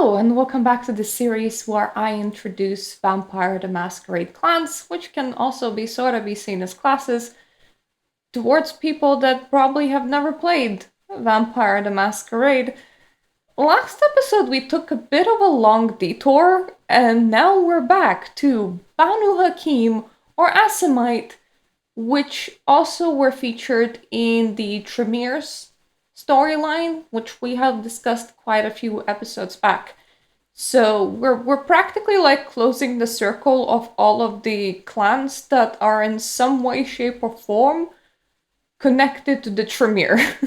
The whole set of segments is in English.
Hello, and welcome back to the series where I introduce Vampire the Masquerade clans, which can also be seen as classes, towards people that probably have never played Vampire the Masquerade. Last episode, we took a bit of a long detour, and now we're back to Banu Haqim or Assamite, which also were featured in the Tremere's storyline, which we have discussed quite a few episodes back. So we're practically like closing the circle of all of the clans that are in some way, shape, or form connected to the Tremere.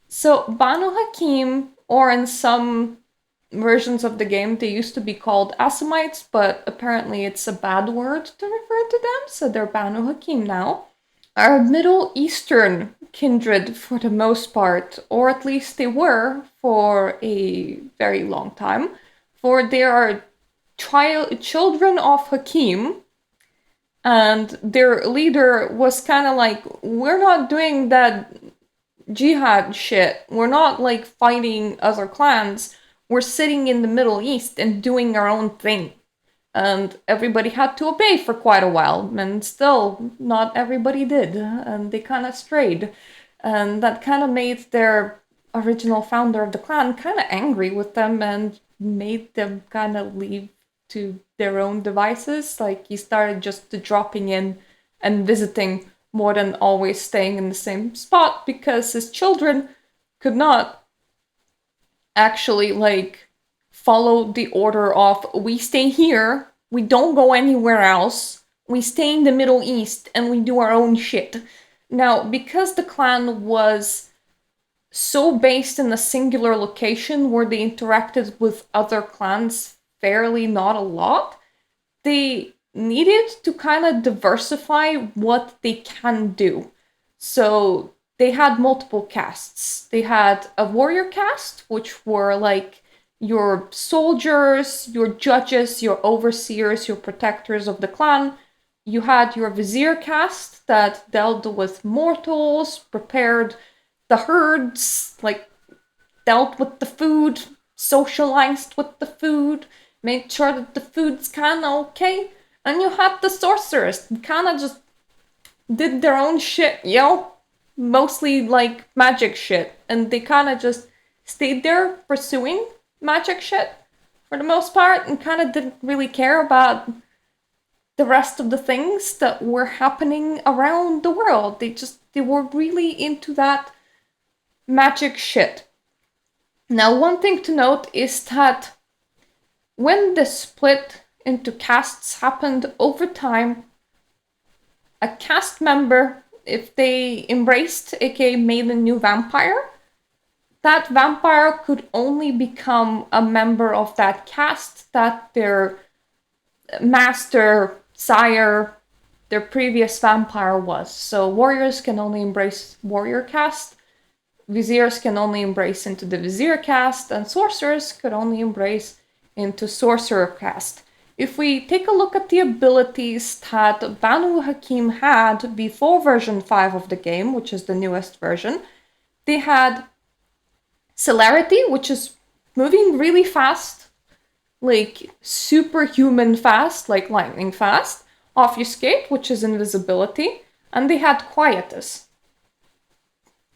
So Banu Haqim, or in some versions of the game, they used to be called Assamites, but apparently it's a bad word to refer to them, so they're Banu Haqim now. Are a Middle Eastern kindred for the most part, or at least they were for a very long time, for they are children of Hakim, and their leader was kind of like, we're not doing that jihad shit. We're not like fighting other clans. We're sitting in the Middle East and doing our own thing. And everybody had to obey for quite a while, and still, not everybody did, and they kind of strayed. And that kind of made their original founder of the clan kind of angry with them and made them kind of leave to their own devices. Like, he started just dropping in and visiting more than always staying in the same spot because his children could not actually, like, follow the order of, we stay here, we don't go anywhere else, we stay in the Middle East, and we do our own shit. Now, because the clan was so based in a singular location where they interacted with other clans fairly not a lot, they needed to kind of diversify what they can do. So they had multiple castes. They had a warrior caste, which were like your soldiers, your judges, your overseers, your protectors of the clan. You had your vizier caste that dealt with mortals, prepared the herds, like dealt with the food, socialized with the food, made sure that the food's kind of okay. And you had the sorcerers, kind of just did their own shit, mostly like magic shit. And they kind of just stayed there pursuing magic shit for the most part and kind of didn't really care about the rest of the things that were happening around the world. They were really into that magic shit. Now, one thing to note is that when the split into castes happened over time, a caste member, if they embraced, aka made a new vampire, that vampire could only become a member of that caste that their master, sire, their previous vampire was. So warriors can only embrace warrior caste, viziers can only embrace into the vizier caste, and sorcerers could only embrace into sorcerer caste. If we take a look at the abilities that Banu Haqim had before version 5 of the game, which is the newest version, they had celerity, which is moving really fast, like superhuman fast, like lightning fast, obfuscate, which is invisibility, and they had quietus.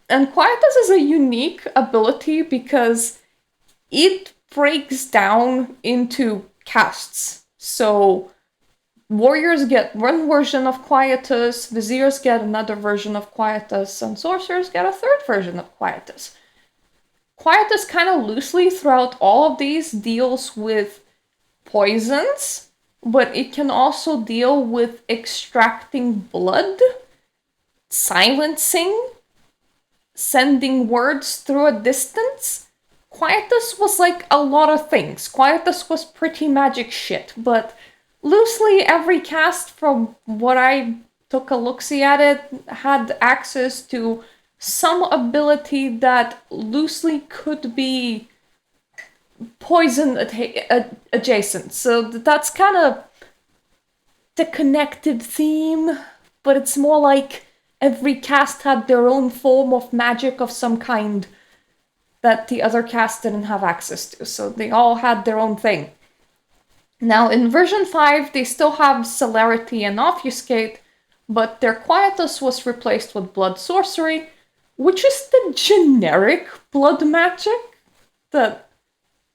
And quietus is a unique ability because it breaks down into castes. So warriors get one version of quietus, viziers get another version of quietus, and sorcerers get a third version of quietus. Quietus kind of loosely throughout all of these deals with poisons, but it can also deal with extracting blood, silencing, sending words through a distance. Quietus was like a lot of things. Quietus was pretty magic shit, but loosely every cast, from what I took a look-see at it, had access to some ability that loosely could be poison adjacent. So that's kind of the connected theme, but it's more like every cast had their own form of magic of some kind. that the other cast didn't have access to. So they all had their own thing. Now, in version 5, they still have Celerity and Obfuscate, but their Quietus was replaced with Blood Sorcery, which is the generic blood magic that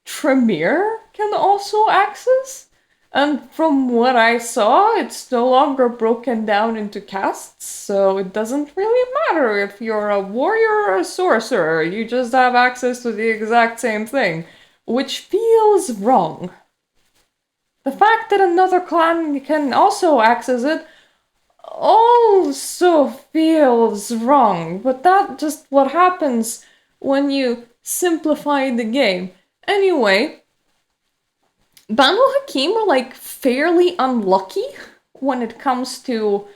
Tremere can also access. And from what I saw, it's no longer broken down into castes, so it doesn't really matter if you're a warrior or a sorcerer, you just have access to the exact same thing, which feels wrong. The fact that another clan can also access it also feels wrong, but that's just what happens when you simplify the game. Anyway, Banu Haqim are like fairly unlucky when it comes to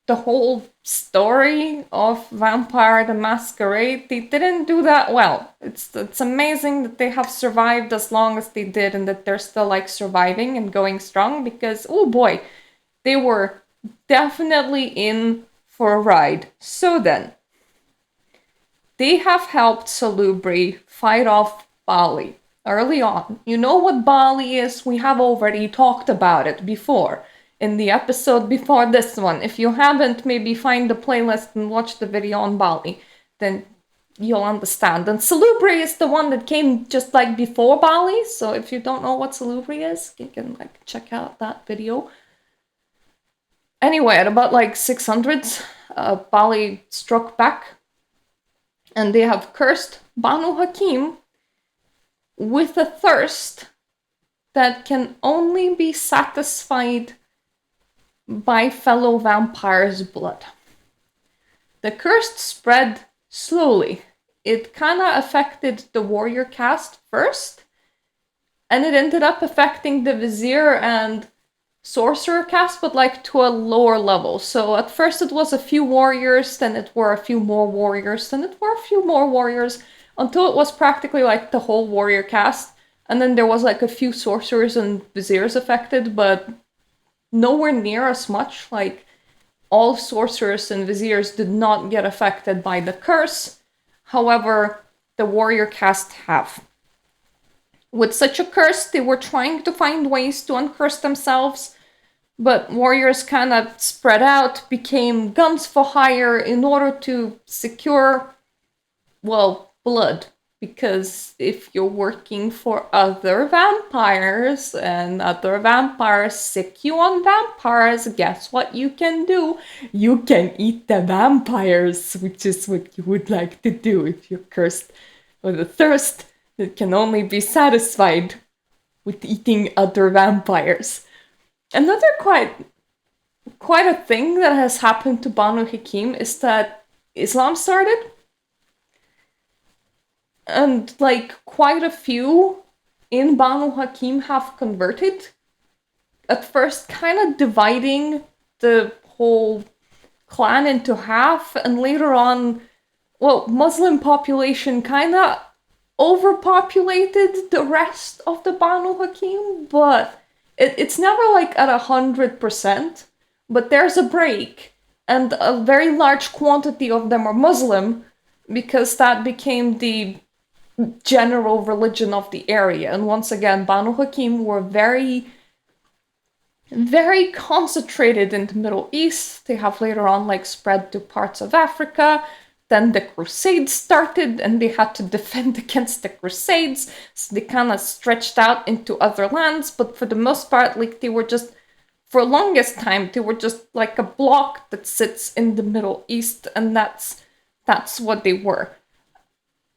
the whole story of Vampire the Masquerade. They didn't do that well. It's amazing that they have survived as long as they did and that they're still like surviving and going strong because, oh boy, they were definitely in for a ride. So then, they have helped Salubri fight off Bali early on. You know what Bali is? We have already talked about it before in the episode before this one. If you haven't, maybe find the playlist and watch the video on Bali. Then you'll understand. And Salubri is the one that came just like before Bali. So if you don't know what Salubri is, you can like check out that video. Anyway, at about like 600s, Bali struck back. And they have cursed Banu Haqim with a thirst that can only be satisfied by fellow vampires' blood. The curse spread slowly. It kinda affected the warrior caste first, and it ended up affecting the vizier and sorcerer caste, but like to a lower level. So at first it was a few warriors, then it were a few more warriors, then it were a few more warriors, until it was practically like the whole warrior caste. And then there was like a few sorcerers and viziers affected, but nowhere near as much. Like all sorcerers and viziers did not get affected by the curse. However, the warrior caste have. With such a curse, they were trying to find ways to uncurse themselves, but warriors kind of spread out, became guns for hire in order to secure, well, blood. Because if you're working for other vampires and other vampires sick you on vampires, guess what you can do? You can eat the vampires, which is what you would like to do if you're cursed with a thirst that can only be satisfied with eating other vampires. Another quite a thing that has happened to Banu Haqim is that Islam started. And like quite a few in Banu Haqim have converted. At first kind of dividing the whole clan into half, and later on, well, Muslim population kind of overpopulated the rest of the Banu Haqim, but it's never like at 100%, but there's a break, and a very large quantity of them are Muslim, because that became the general religion of the area. And once again, Banu Haqim were very, very concentrated in the Middle East. They have later on like spread to parts of Africa. Then the Crusades started and they had to defend against the Crusades. So they kind of stretched out into other lands. But for the most part, like they were just, for the longest time, they were just like a block that sits in the Middle East. And that's what they were.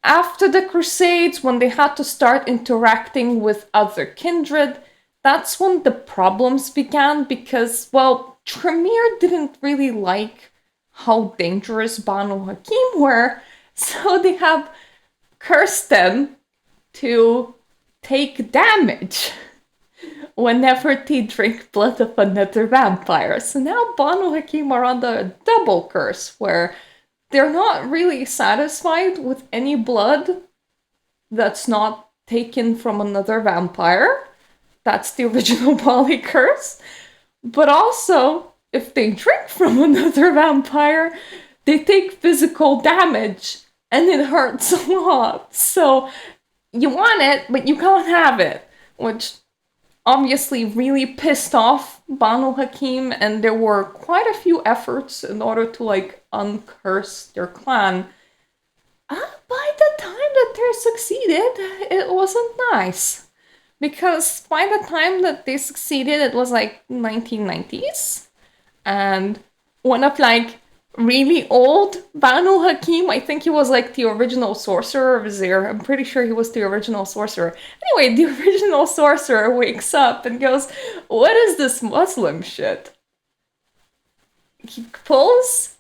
After the Crusades, when they had to start interacting with other kindred, that's when the problems began because, well, Tremere didn't really like how dangerous Banu Haqim were, so they have cursed them to take damage whenever they drink blood of another vampire. So now Banu Haqim are under a double curse, where they're not really satisfied with any blood that's not taken from another vampire. That's the original Bali curse. But also, if they drink from another vampire, they take physical damage and it hurts a lot. So you want it, but you can't have it, which obviously really pissed off Banu Haqim, and there were quite a few efforts in order to like uncurse their clan. By the time that they succeeded, it wasn't nice. Because by the time that they succeeded, it was like 1990s. And one of like really old Banu Hakim, I think he was like the original sorcerer vizier. I'm pretty sure he was the original sorcerer. Anyway, the original sorcerer wakes up and goes, "What is this Muslim shit?" He pulls,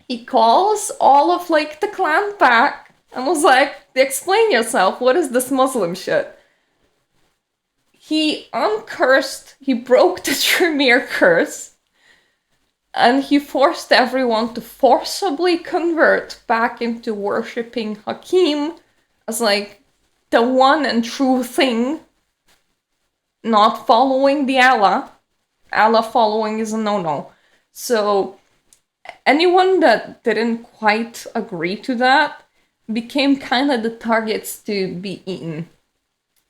he calls all of like the clan back and was like, "Explain yourself, what is this Muslim shit?" He uncursed, he broke the Tremere curse, and he forced everyone to forcibly convert back into worshipping Hakim as like the one and true thing, not following the Allah. Allah following is a no-no. So anyone that didn't quite agree to that became kind of the targets to be eaten.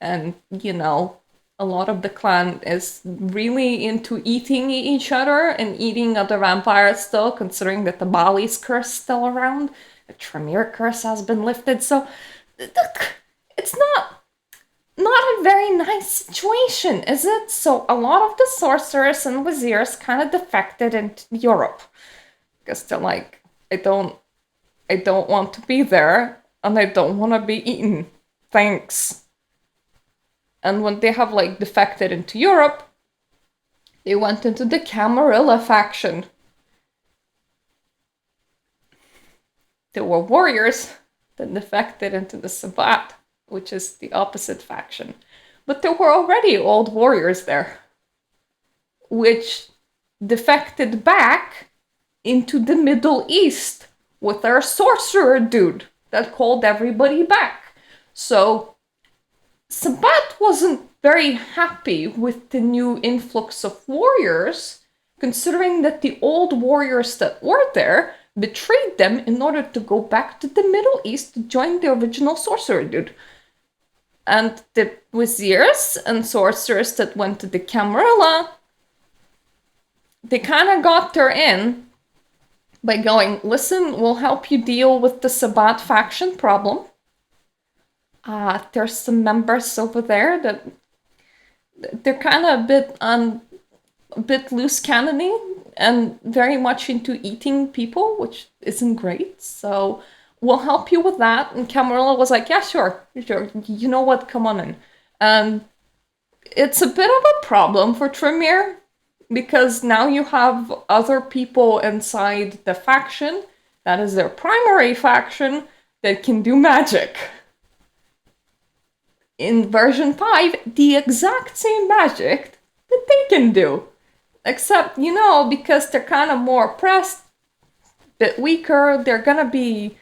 And, you know, a lot of the clan is really into eating each other and eating other vampires still, considering that the Bali's curse is still around. The Tremere curse has been lifted, so it's not a very nice situation, is it? So a lot of the sorcerers and viziers kind of defected into Europe because they're like, I don't want to be there, and I don't want to be eaten. Thanks. And when they have like defected into Europe, they went into the Camarilla faction. There were warriors that defected into the Sabbat, which is the opposite faction. But there were already old warriors there, which defected back into the Middle East with their sorcerer dude that called everybody back. So Sabbat wasn't very happy with the new influx of warriors, considering that the old warriors that were there betrayed them in order to go back to the Middle East to join the original sorcerer dude. And the viziers and sorcerers that went to the Camarilla, they kind of got their in by going, "Listen, we'll help you deal with the Sabbat faction problem. There's some members over there that they're kind of a bit loose cannony and very much into eating people, which isn't great. So we'll help you with that." And Camarilla was like, "Yeah, sure. You know what? Come on in." And it's a bit of a problem for Tremere because now you have other people inside the faction that is their primary faction that can do magic. In version 5, the exact same magic that they can do. Except, you know, because they're kind of more oppressed, a bit weaker, they're gonna be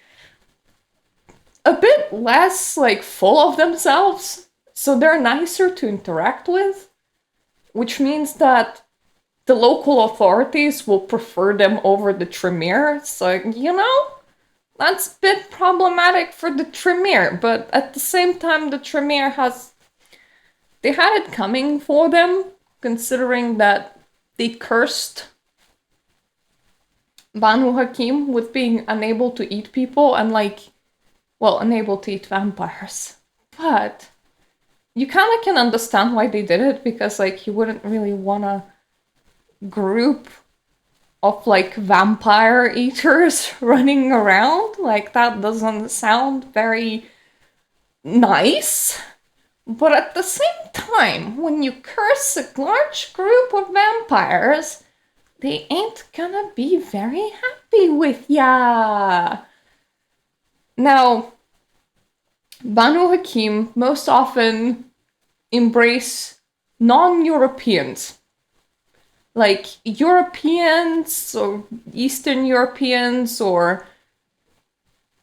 a bit less, like, full of themselves. So they're nicer to interact with, which means that the local authorities will prefer them over the Tremere. So, you know, that's a bit problematic for the Tremere, but at the same time, the Tremere they had it coming for them, considering that they cursed Banu Hakim with being unable to eat people and unable to eat vampires. But you kind of can understand why they did it, because you wouldn't really want a group of vampire eaters running around. That doesn't sound very nice. But at the same time, when you curse a large group of vampires, they ain't gonna be very happy with ya. Now, Banu Hakim most often embrace non-Europeans. Europeans or Eastern Europeans or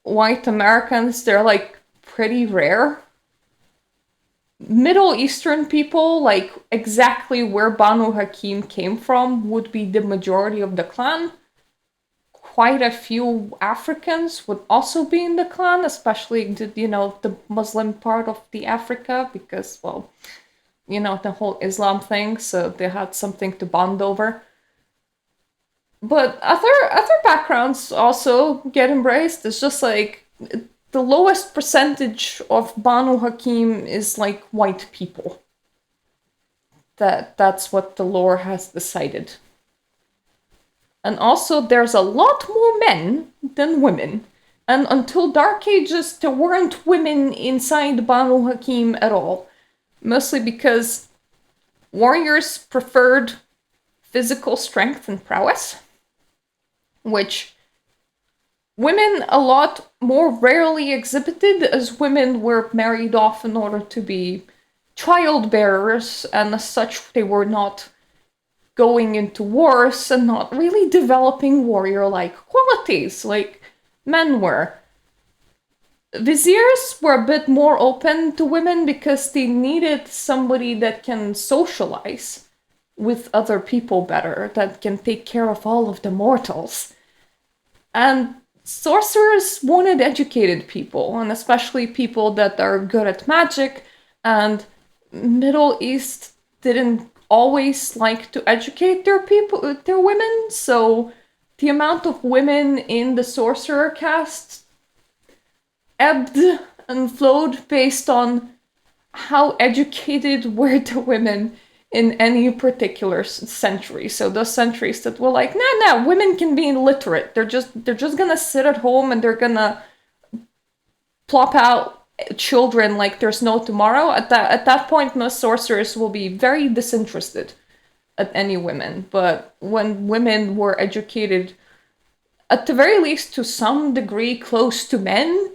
white Americans, they're pretty rare. Middle Eastern people, exactly where Banu Hakim came from, would be the majority of the clan. quite a few Africans would also be in the clan, especially the Muslim part of the Africa, because, well, the whole Islam thing, so they had something to bond over. But other backgrounds also get embraced. It's just like the lowest percentage of Banu Haqim is like white people. That's what the lore has decided. And also, there's a lot more men than women. And until Dark Ages, there weren't women inside Banu Haqim at all. Mostly because warriors preferred physical strength and prowess, which women a lot more rarely exhibited, as women were married off in order to be child bearers, and as such they were not going into wars and not really developing warrior-like qualities like men were. Viziers were a bit more open to women because they needed somebody that can socialize with other people better, that can take care of all of the mortals. And sorcerers wanted educated people, and especially people that are good at magic, and Middle East didn't always like to educate their women, so the amount of women in the sorcerer caste ebbed and flowed based on how educated were the women in any particular century. So those centuries that were like, nah, women can be illiterate. They're just gonna sit at home and they're gonna plop out children like there's no tomorrow. At that point, most sorcerers will be very disinterested at any women. But when women were educated, at the very least to some degree close to men,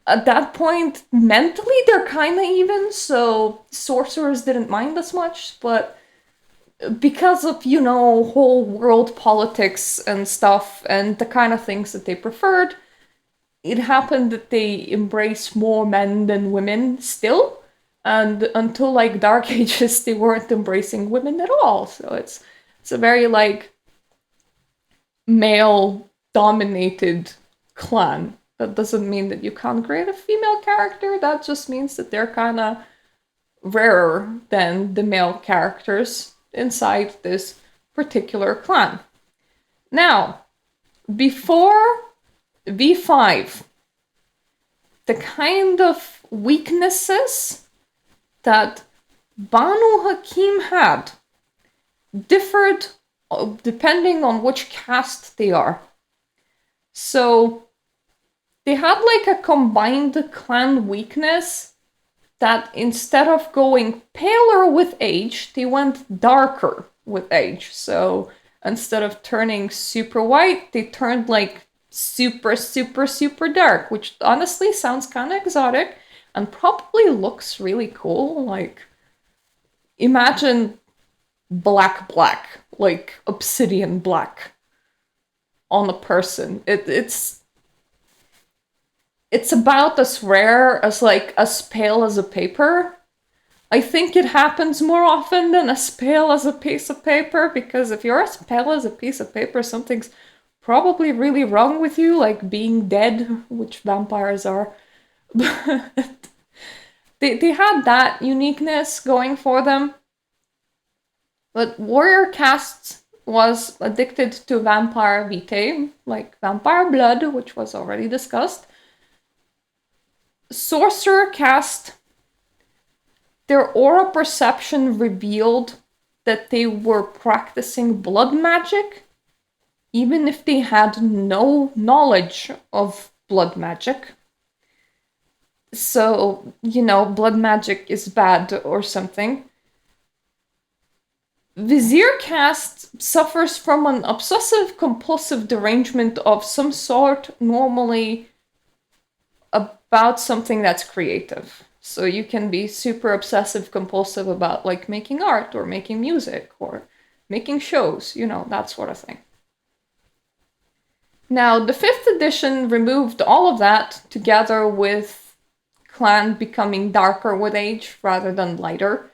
at that point, mentally, they're kind of even, so sorcerers didn't mind as much, but because of, whole world politics and stuff, and the kind of things that they preferred, it happened that they embraced more men than women still, and until, like, Dark Ages, they weren't embracing women at all, so it's a very, like, male-dominated clan. That doesn't mean that you can't create a female character, that just means that they're kind of rarer than the male characters inside this particular clan. Now, before V5, the kind of weaknesses that Banu Haqim had differed depending on which caste they are. So they had like a combined clan weakness that instead of going paler with age, they went darker with age. So instead of turning super white, they turned like super, super, super dark, which honestly sounds kind of exotic and probably looks really cool. Like, imagine black, like obsidian black on a person. It's about as rare as, like, as pale as a paper. I think it happens more often than as pale as a piece of paper, because if you're as pale as a piece of paper, something's probably really wrong with you, like being dead, which vampires are. But they had that uniqueness going for them. But warrior caste was addicted to vampire vitae, like vampire blood, which was already discussed. Sorcerer caste, their aura perception revealed that they were practicing blood magic, even if they had no knowledge of blood magic. So, blood magic is bad or something. Vizier caste suffers from an obsessive-compulsive derangement of some sort, normally about something that's creative. So you can be super obsessive-compulsive about, like, making art or making music or making shows, that sort of thing. Now, the 5th edition removed all of that together with clan becoming darker with age rather than lighter.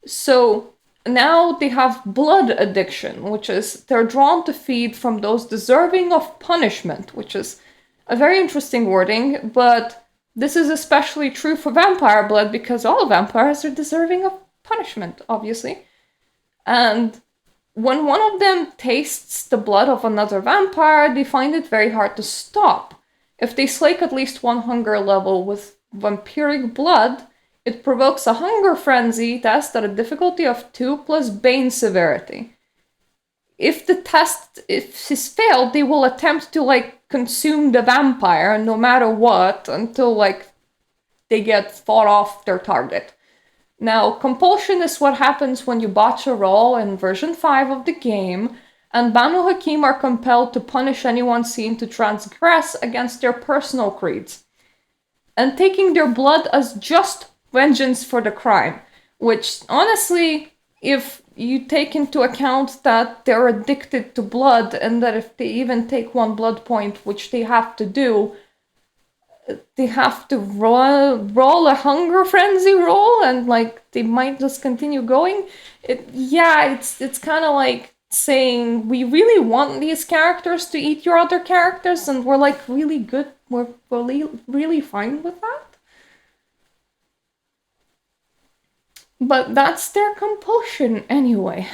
So now they have blood addiction, which is they're drawn to feed from those deserving of punishment, which is a very interesting wording, but this is especially true for vampire blood because all vampires are deserving of punishment, obviously. And when one of them tastes the blood of another vampire, they find it very hard to stop. If they slake at least one hunger level with vampiric blood, it provokes a hunger frenzy test at a difficulty of 2 plus Bane severity. If the test is failed, they will attempt to consume the vampire no matter what until they get fought off their target. Now, compulsion is what happens when you botch a roll in version 5 of the game, and Banu Haqim are compelled to punish anyone seen to transgress against their personal creeds, and taking their blood as just vengeance for the crime, which, honestly, if you take into account that they're addicted to blood, and that if they even take 1 blood point, which they have to do, they have to roll a hunger frenzy roll, and they might just continue going. It's kind of like saying we really want these characters to eat your other characters, and we're really good. We're really fine with that. But that's their compulsion anyway.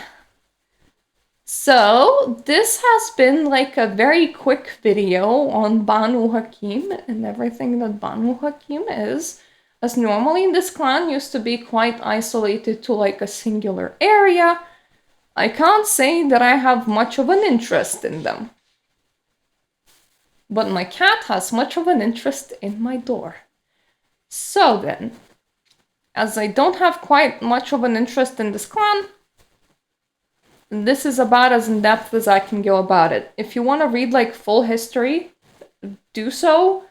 So, this has been a very quick video on Banu Haqim and everything that Banu Haqim is, as normally this clan used to be quite isolated to a singular area. I can't say that I have much of an interest in them. But my cat has much of an interest in my door. So then, as I don't have quite much of an interest in this clan, this is about as in-depth as I can go about it. If you want to read full history, do so.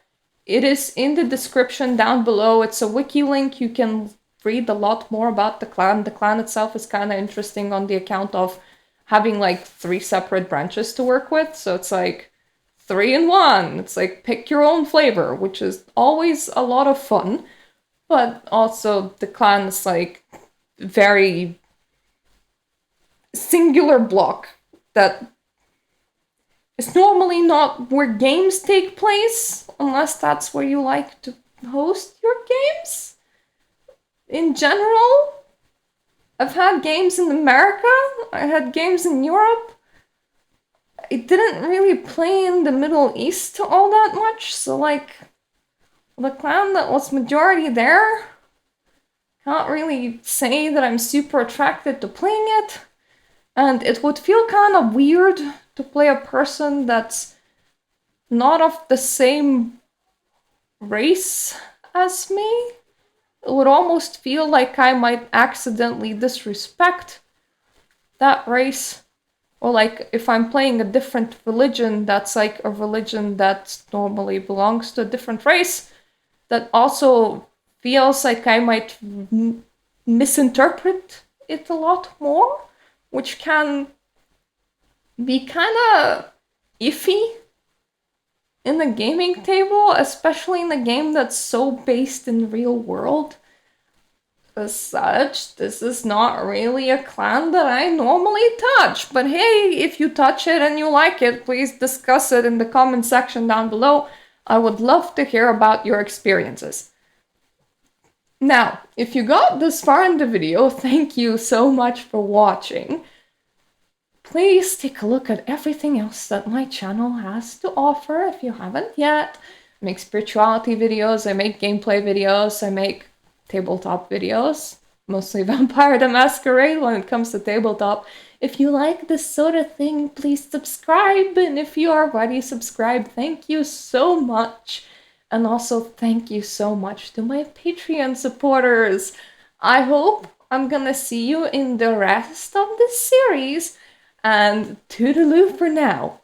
It is in the description down below. It's a wiki link. You can read a lot more about the clan. The clan itself is kind of interesting on the account of having 3 separate branches to work with. So it's 3 in 1. It's pick your own flavor, which is always a lot of fun. But also the clan is very singular block that is normally not where games take place, unless that's where you like to host your games. In general, I've had games in America, I had games in Europe. I didn't really play in the Middle East all that much, so the clan that was majority there, can't really say that I'm super attracted to playing it. And it would feel kind of weird to play a person that's not of the same race as me. It would almost feel like I might accidentally disrespect that race. Or if I'm playing a different religion, that's a religion that normally belongs to a different race, that also feels like I might misinterpret it a lot more, which can be kind of iffy in the gaming table, especially in a game that's so based in the real world. As such, this is not really a clan that I normally touch, but hey, if you touch it and you like it, please discuss it in the comment section down below. I would love to hear about your experiences. Now, if you got this far in the video, thank you so much for watching. Please take a look at everything else that my channel has to offer if you haven't yet. I make spirituality videos, I make gameplay videos, I make tabletop videos, mostly Vampire the Masquerade when it comes to tabletop. If you like this sort of thing, please subscribe, and if you are already subscribed, thank you so much. And also, thank you so much to my Patreon supporters. I hope I'm gonna see you in the rest of this series, and toodaloo for now.